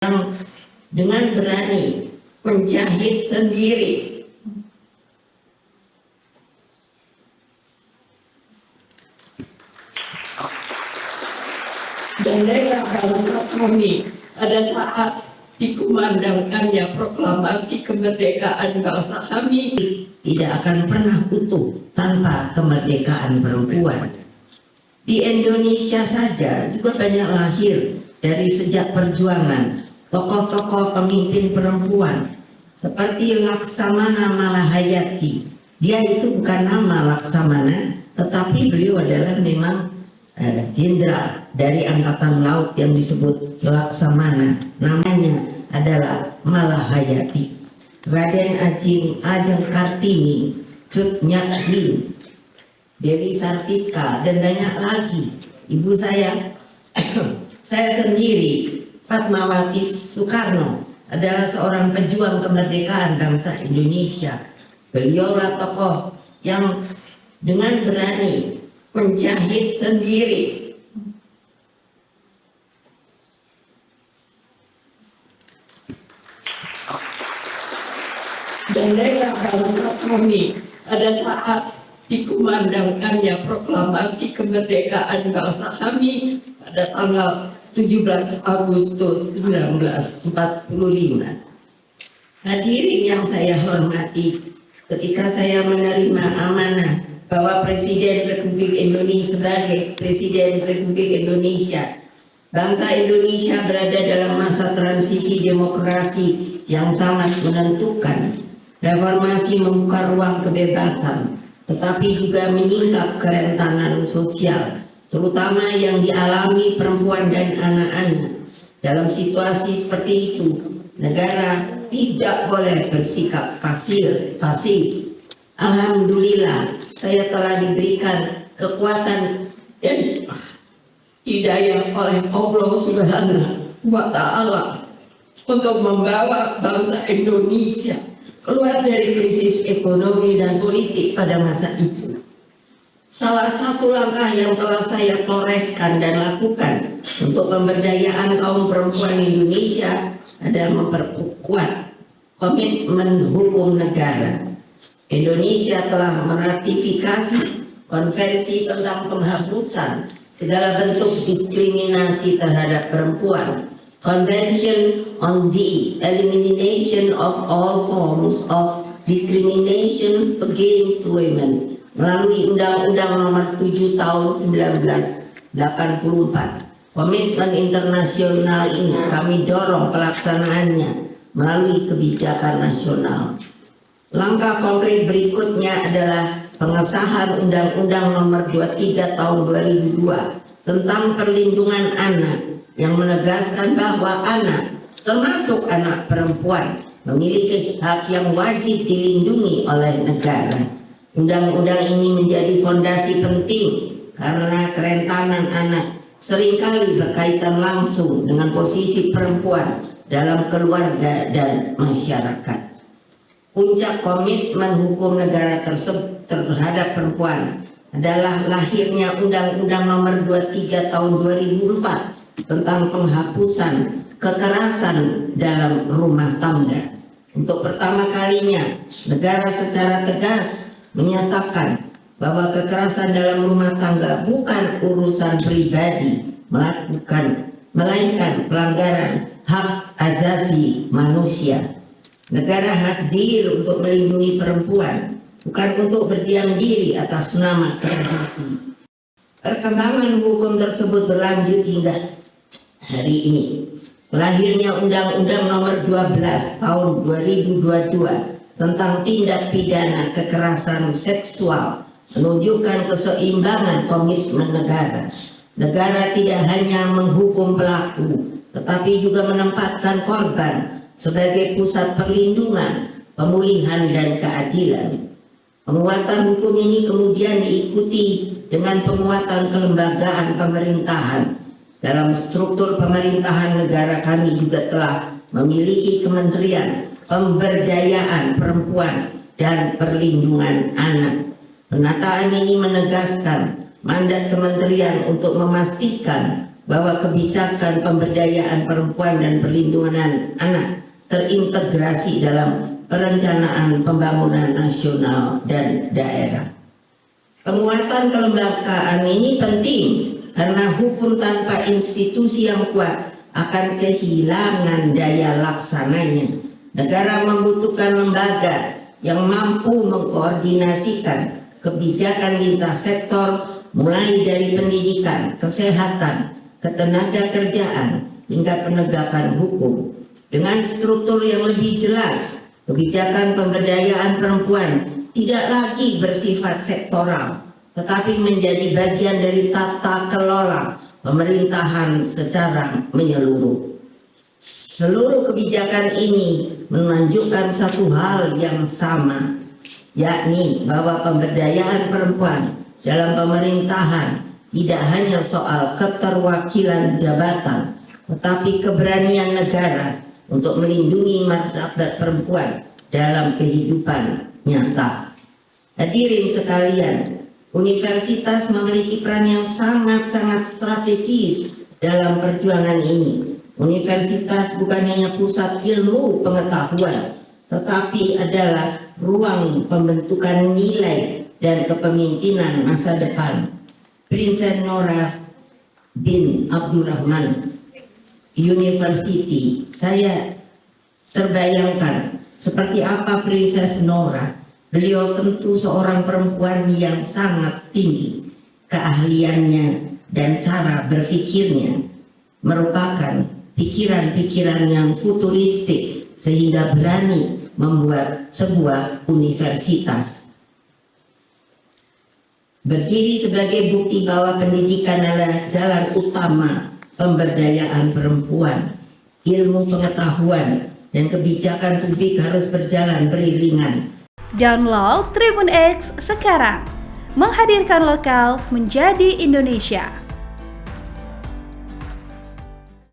yang dengan berani menjahit sendiri bendera bangsa kami pada saat dikumandangkannya proklamasi kemerdekaan bangsa kami tidak akan pernah utuh tanpa kemerdekaan perempuan. Di Indonesia saja juga banyak lahir dari sejak perjuangan tokoh-tokoh pemimpin perempuan seperti Laksamana Malahayati. Dia itu bukan nama Laksamana, tetapi beliau adalah memang jenderal dari angkatan laut yang disebut Laksamana. Namanya adalah Malahayati. Raden Ajeng Kartini, Cut Nyak Hin, Dewi Sartika, dan banyak lagi. Ibu saya, saya sendiri, Fatmawati Soekarno, adalah seorang pejuang kemerdekaan bangsa Indonesia. Beliaulah tokoh yang dengan berani menjahit sendiri bendera bangsa kami pada saat dikumandangkannya proklamasi kemerdekaan bangsa kami pada tanggal 17 Agustus 1945. Hadirin yang saya hormati, ketika saya menerima amanah bahwa Presiden Republik Indonesia sebagai Presiden Republik Indonesia, bangsa Indonesia berada dalam masa transisi demokrasi yang sangat menentukan. Reformasi membuka ruang kebebasan, tetapi juga menyingkap kerentanan sosial, terutama yang dialami perempuan dan anak-anak. Dalam situasi seperti itu, negara tidak boleh bersikap pasif. Alhamdulillah, saya telah diberikan kekuatan dan hidayah oleh Allah Subhanahu wa Ta'ala untuk membawa bangsa Indonesia keluar dari krisis ekonomi dan politik pada masa itu. Salah satu langkah yang telah saya torehkan dan lakukan untuk pemberdayaan kaum perempuan Indonesia adalah memperkuat komitmen hukum negara. Indonesia telah meratifikasi konvensi tentang penghapusan segala bentuk diskriminasi terhadap perempuan, Convention on the Elimination of All Forms of Discrimination Against Women melalui Undang-Undang Nomor 7 Tahun 1984. Komitmen internasional ini kami dorong pelaksanaannya melalui kebijakan nasional. Langkah konkret berikutnya adalah pengesahan Undang-Undang Nomor 23 Tahun 2002 tentang perlindungan anak yang menegaskan bahwa anak, termasuk anak perempuan, memiliki hak yang wajib dilindungi oleh negara. Undang-undang ini menjadi fondasi penting karena kerentanan anak seringkali berkaitan langsung dengan posisi perempuan dalam keluarga dan masyarakat. Puncak komitmen hukum negara tersebut terhadap perempuan adalah lahirnya Undang-Undang Nomor 23 Tahun 2004 tentang penghapusan kekerasan dalam rumah tangga. Untuk pertama kalinya, negara secara tegas menyatakan bahwa kekerasan dalam rumah tangga bukan urusan pribadi, melainkan pelanggaran hak asasi manusia. Negara hadir untuk melindungi perempuan, bukan untuk berdiam diri atas nama tradisi. Perkembangan hukum tersebut berlanjut hingga hari ini. Lahirnya Undang-Undang Nomor 12 Tahun 2022 tentang tindak pidana kekerasan seksual menunjukkan keseimbangan komitmen negara. Negara tidak hanya menghukum pelaku, tetapi juga menempatkan korban sebagai pusat perlindungan, pemulihan, dan keadilan. Penguatan hukum ini kemudian diikuti dengan penguatan kelembagaan pemerintahan. Dalam struktur pemerintahan negara kami juga telah memiliki Kementerian Pemberdayaan Perempuan dan Perlindungan Anak. Penataan ini menegaskan mandat kementerian untuk memastikan bahwa kebijakan pemberdayaan perempuan dan perlindungan anak terintegrasi dalam perencanaan pembangunan nasional dan daerah. Penguatan kelembagaan ini penting karena hukum tanpa institusi yang kuat akan kehilangan daya laksananya. Negara membutuhkan lembaga yang mampu mengkoordinasikan kebijakan lintas sektor mulai dari pendidikan, kesehatan, ketenaga kerjaan hingga penegakan hukum. Dengan struktur yang lebih jelas, kebijakan pemberdayaan perempuan tidak lagi bersifat sektoral, tetapi menjadi bagian dari tata kelola pemerintahan secara menyeluruh. Seluruh kebijakan ini menunjukkan satu hal yang sama, yakni bahwa pemberdayaan perempuan dalam pemerintahan tidak hanya soal keterwakilan jabatan, tetapi keberanian negara untuk melindungi martabat perempuan dalam kehidupan nyata. Hadirin sekalian, universitas memiliki peran yang sangat-sangat strategis dalam perjuangan ini. Universitas bukan hanya pusat ilmu pengetahuan, tetapi adalah ruang pembentukan nilai dan kepemimpinan masa depan. Princess Nora bin Abdurrahman University, saya terbayangkan seperti apa Princess Nora. Beliau tentu seorang perempuan yang sangat tinggi. Keahliannya dan cara berpikirnya merupakan pikiran-pikiran yang futuristik sehingga berani membuat sebuah universitas. Berdiri sebagai bukti bahwa pendidikan adalah jalan utama pemberdayaan perempuan. Ilmu pengetahuan dan kebijakan publik harus berjalan beriringan. Download Tribun X sekarang, menghadirkan lokal menjadi Indonesia.